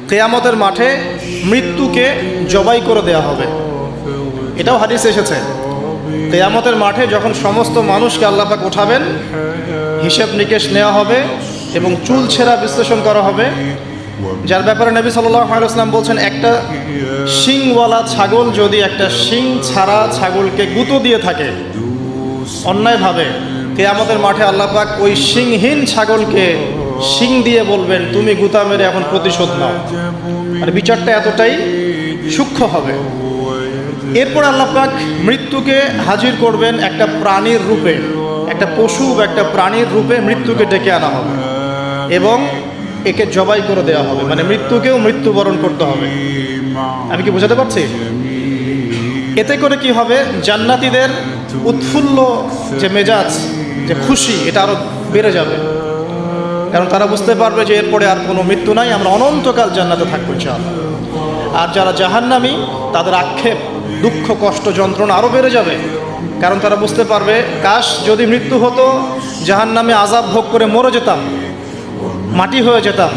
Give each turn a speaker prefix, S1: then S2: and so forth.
S1: কিয়ামতের মাঠে মৃত্যুকে জবাই করে দেয়া হবে। এটাও হাদিসে এসেছে। কিয়ামতের মাঠে যখন সমস্ত মানুষকে আল্লাহ পাক উঠাবেন, হিসাব নিকেশ নেওয়া হবে এবং চুল ছেঁড়া বিশ্লেষণ করা হবে, যার ব্যাপারে নবী সাল্লাল্লাহু আলাইহি ওয়াসাল্লাম বলছেন, একটা শিংওয়ালা ছাগল যদি একটা শিং ছাড়া ছাগলকে গুঁতো দিয়ে থাকে অন্যায়ভাবে, কিয়ামতের মাঠে আল্লাহ পাক ওই শিংহীন ছাগলকে শিং দিয়ে বলবেন, তুমি গুঁতা মেরে এখন প্রতিশোধ নাও। আর বিচারটা এতটাই সূক্ষ্ম হবে। এরপর আল্লাহ পাক মৃত্যুকে হাজির করবেন একটা প্রাণীর রূপে, একটা পশু বা একটা প্রাণীর রূপে মৃত্যুকে ডেকে আনা হবে এবং একে জবাই করে দেওয়া হবে, মানে মৃত্যুকেও মৃত্যুবরণ করতে হবে। আমি কি বোঝাতে পারছি? এতে করে কি হবে, জান্নাতীদের উৎফুল্ল যে মেজাজ, যে খুশি, এটা আরো বেড়ে যাবে। কারণ তারা বুঝতে পারবে যে এরপরে আর কোনো মৃত্যু নাই, আমরা অনন্তকাল জান্নাতে থাকবো ইনশাআল্লাহ। আর যারা জাহান্নামী, তাদের আক্ষেপ, দুঃখ, কষ্ট, যন্ত্রণা আরো বেড়ে যাবে। কারণ তারা বুঝতে পারবে, কাশ যদি মৃত্যু হতো, জাহান্নামে আযাব ভোগ করে মরে যেতাম, মাটি হয়ে যেতাম।